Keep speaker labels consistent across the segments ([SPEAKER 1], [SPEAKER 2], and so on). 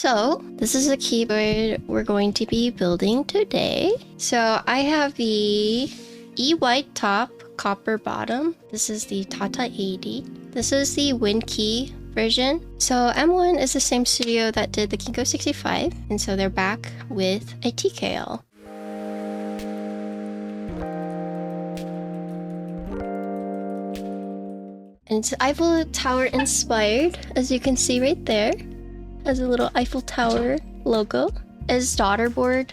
[SPEAKER 1] So this is a keyboard we're going to be building today. So I have the E-white top, copper bottom. This is the Tata80. This is the WinKey version. So M.ONE is the same studio that did the Kinko 65, and so they're back with a TKL. And it's Eiffel Tower inspired, as you can see right there. Has a little Eiffel Tower logo. Is daughter board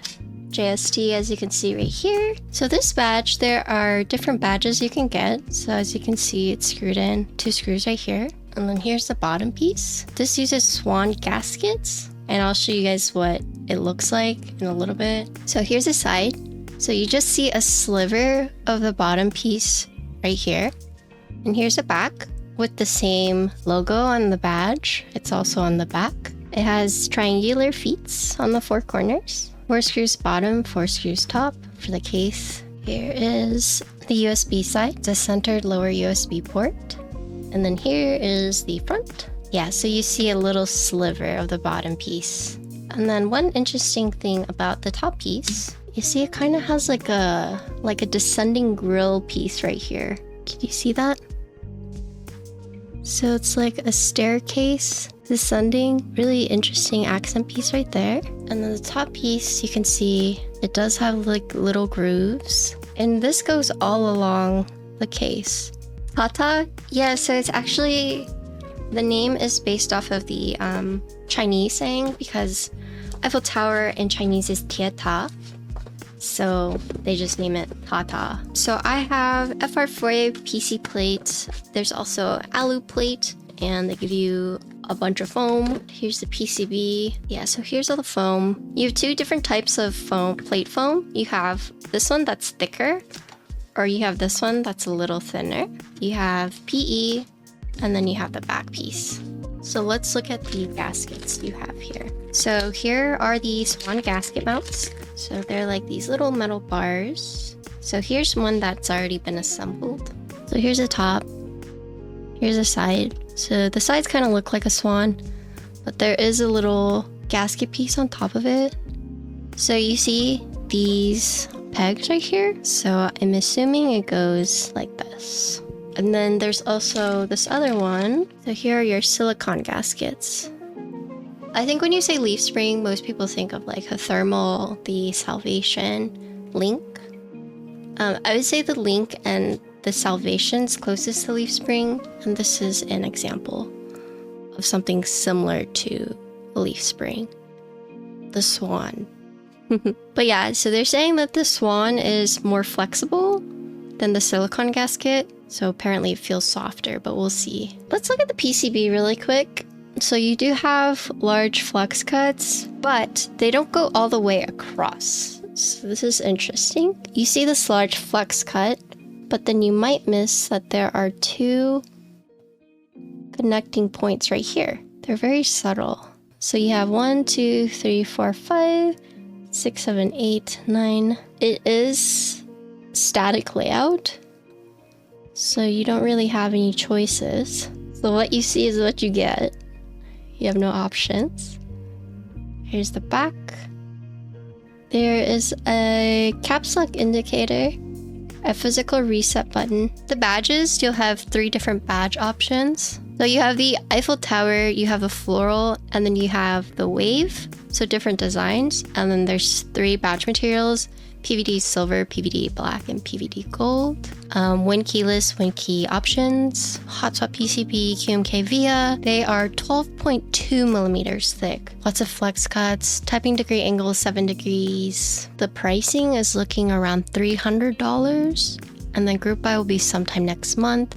[SPEAKER 1] JST, as you can see right here. So this badge, there are different badges you can get. So as you can see, it's screwed in, 2 screws right here. And then here's the bottom piece. This uses Swan Gaskets, and I'll show you guys what it looks like in a little bit. So here's the side. So you just see a sliver of the bottom piece right here. And here's the back with the same logo on the badge. It's also on the back. It has triangular feet on the 4 corners. 4 screws bottom, 4 screws top for the case. Here is the USB side. It's a centered lower USB port. And then here is the front. Yeah, so you see a little sliver of the bottom piece. And then one interesting thing about the top piece, you see it kind of has like a descending grill piece right here. Can you see that? So it's like a staircase descending, really interesting accent piece right there. And then the top piece, you can see it does have like little grooves, and this goes all along the case. Tata, yeah, so it's actually, the name is based off of the Chinese saying, because Eiffel Tower in Chinese is Tieta. So they just name it Tata. So I have FR4 PC plate. There's also alu plate, and they give you a bunch of foam. Here's the PCB. Yeah, so here's all the foam. You have 2 different types of foam, plate foam. You have this one that's thicker, or you have this one that's a little thinner. You have PE, and then you have the back piece. So let's look at the gaskets you have here. So here are the Swan Gasket mounts. So they're like these little metal bars. So here's one that's already been assembled. So here's the top. Here's the side. So the sides kind of look like a swan, but there is a little gasket piece on top of it. So you see these pegs right here. So I'm assuming it goes like this. And then there's also this other one. So here are your silicone gaskets. I think when you say leaf spring, most people think of like a thermal, the Salvation, Link. I would say the Link and the Salvation's closest to leaf spring, and this is an example of something similar to a leaf spring. The Swan. But yeah, so they're saying that the Swan is more flexible than the silicone gasket, so apparently it feels softer, but we'll see. Let's look at the PCB really quick. So you do have large flux cuts, but they don't go all the way across. So this is interesting. You see this large flux cut, but then you might miss that there are 2 connecting points right here. They're very subtle. So you have 1, 2, 3, 4, 5, 6, 7, 8, 9. It is static layout, so you don't really have any choices. So what you see is what you get. You have no options. Here's the back. There is a caps lock indicator, a physical reset button. The badges, you'll have 3 different badge options. So you have the Eiffel Tower, you have a floral, and then you have the wave. So different designs. And then there's 3 badge materials: PVD silver, PVD black, and PVD gold. Win keyless, win key options, hot swap PCB, QMK via. They are 12.2 millimeters thick. Lots of flex cuts. Typing degree angle 7 degrees. The pricing is looking around $300, and then group buy will be sometime next month.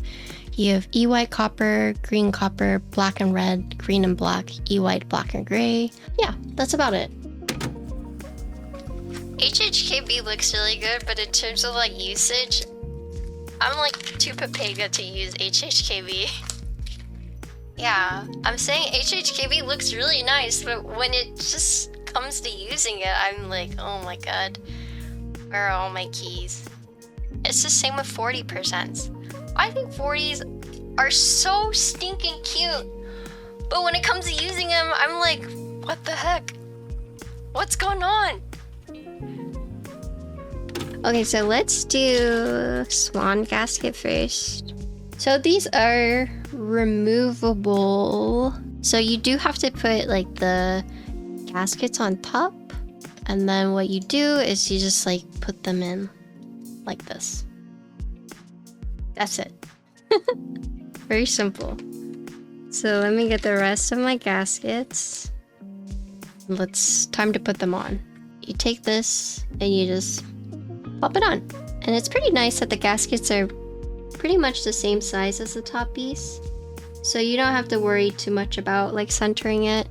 [SPEAKER 1] You have E-white copper, green copper, black and red, green and black, E-white, black and gray. Yeah, that's about it. HHKB looks really good, but in terms of like usage, I'm like too papega to use HHKB. Yeah, I'm saying HHKB looks really nice, but when it just comes to using it, I'm like, oh my god, where are all my keys? It's the same with 40%. I think 40s are so stinking cute, but when it comes to using them, I'm like, What the heck? What's going on? Okay, so let's do Swan Gasket first. So these are removable. So you do have to put like the gaskets on top. And then what you do is you just like put them in like this. That's it. Very simple. So let me get the rest of my gaskets. Time to put them on. You take this and you just pop it on. And it's pretty nice that the gaskets are pretty much the same size as the top piece. So you don't have to worry too much about like centering it.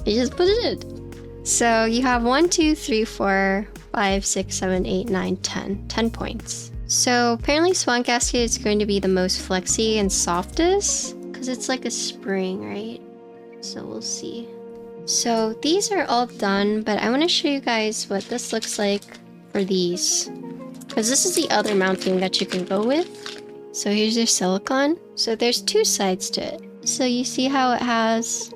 [SPEAKER 1] You just put it in. So you have 1, 2, 3, 4, 5, 6, 7, 8, 9, 10. 10 points. So apparently Swan Gasket is going to be the most flexy and softest because it's like a spring, right? So we'll see. So these are all done, but I want to show you guys what this looks like for these. Because this is the other mounting that you can go with. So here's your silicone. So there's 2 sides to it. So you see how it has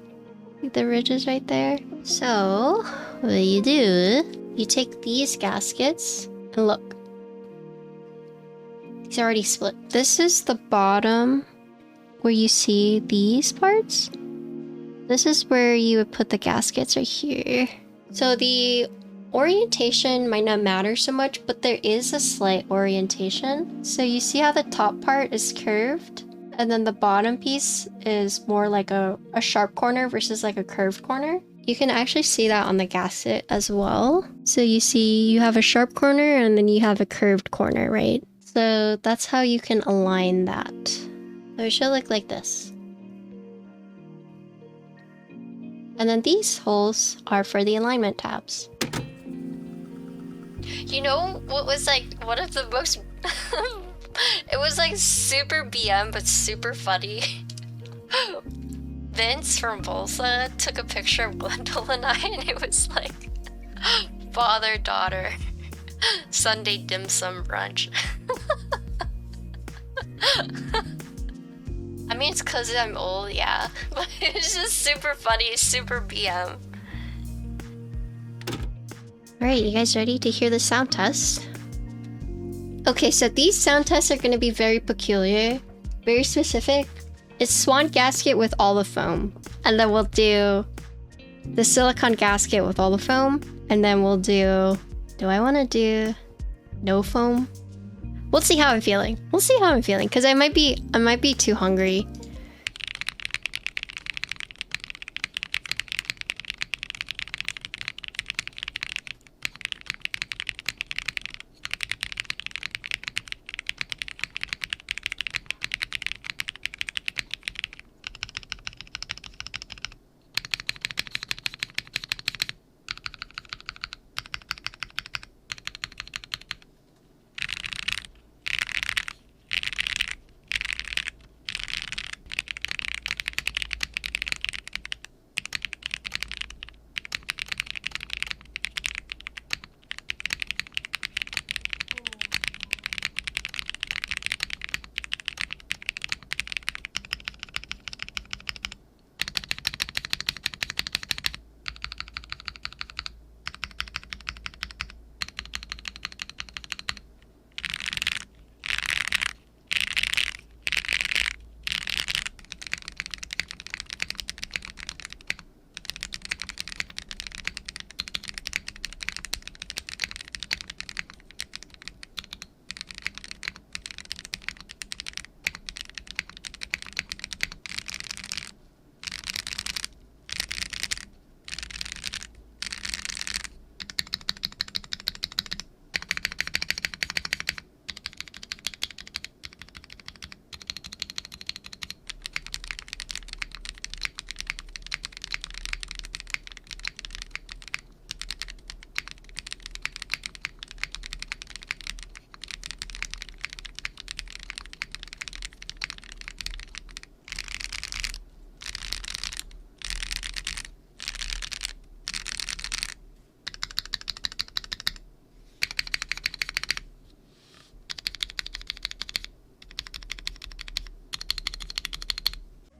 [SPEAKER 1] the ridges right there? So what you do, you take these gaskets and look. These are already split. This is the bottom where you see these parts. This is where you would put the gaskets right here. So the orientation might not matter so much, but there is a slight orientation. So you see how the top part is curved? And then the bottom piece is more like a sharp corner versus like a curved corner. You can actually see that on the gasket as well. So you see you have a sharp corner and then you have a curved corner, right? So that's how you can align that. So it should look like this. And then these holes are for the alignment tabs. You know what was like one of the most... It was like super BM but super funny. Vince from Bolsa took a picture of Glendale and I, and it was like father-daughter Sunday dim sum brunch. I mean, it's because I'm old, yeah, but it's just super funny, super BM. Alright, you guys ready to hear the sound test? Okay, so these sound tests are going to be very peculiar, very specific. It's Swan Gasket with all the foam. And then we'll do the silicone gasket with all the foam. And then we'll do I want to do no foam? We'll see how I'm feeling. We'll see how I'm feeling, because I might be too hungry.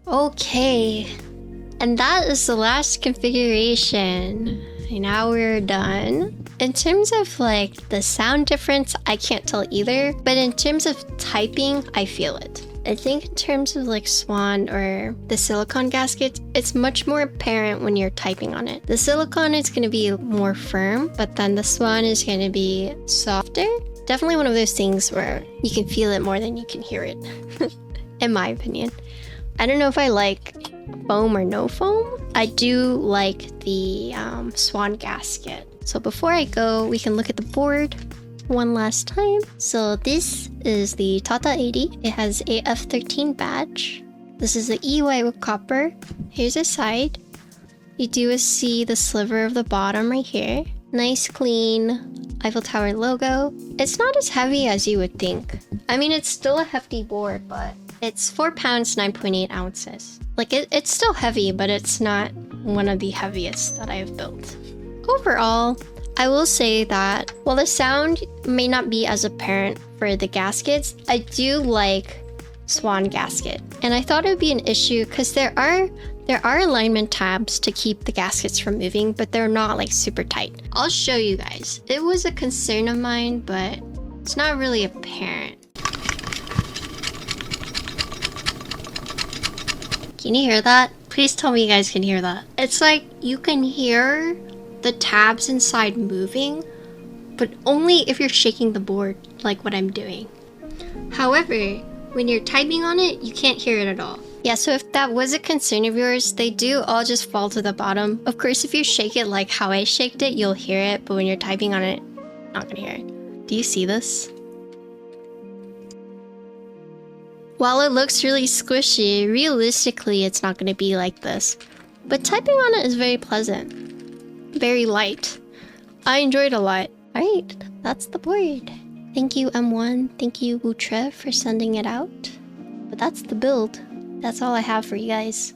[SPEAKER 1] Okay, And that is the last configuration. And now we're done. In terms of like the sound difference, I can't tell either. But in terms of typing, I feel it. I think in terms of like Swan or the silicone gasket, it's much more apparent when you're typing on it. The silicone is going to be more firm, but then the Swan is going to be softer. Definitely one of those things where you can feel it more than you can hear it, in my opinion. I don't know if I like foam or no foam. I do like the Swan Gasket. So before I go, we can look at the board one last time. So this is the Tata80. It has a F13 badge. This is the EY with copper. Here's the side. You do see the sliver of the bottom right here. Nice clean Eiffel Tower logo. It's not as heavy as you would think. I mean, it's still a hefty board, but it's 4 pounds, 9.8 ounces. Like it's still heavy, but it's not one of the heaviest that I've built. Overall, I will say that while the sound may not be as apparent for the gaskets, I do like Swan Gasket. And I thought it would be an issue because there are alignment tabs to keep the gaskets from moving, but they're not like super tight. I'll show you guys. It was a concern of mine, but it's not really apparent. Can you hear that? Please tell me you guys can hear that. It's like you can hear the tabs inside moving, but only if you're shaking the board like what I'm doing. However, when you're typing on it, you can't hear it at all. Yeah, so if that was a concern of yours, they do all just fall to the bottom. Of course, if you shake it like how I shaked it, you'll hear it, but when you're typing on it, not gonna hear it. Do you see this? While it looks really squishy, realistically, it's not gonna be like this. But typing on it is very pleasant. Very light. I enjoyed a lot. Alright, that's the board. Thank you, M.ONE. Thank you, Wutre, for sending it out. But that's the build. That's all I have for you guys.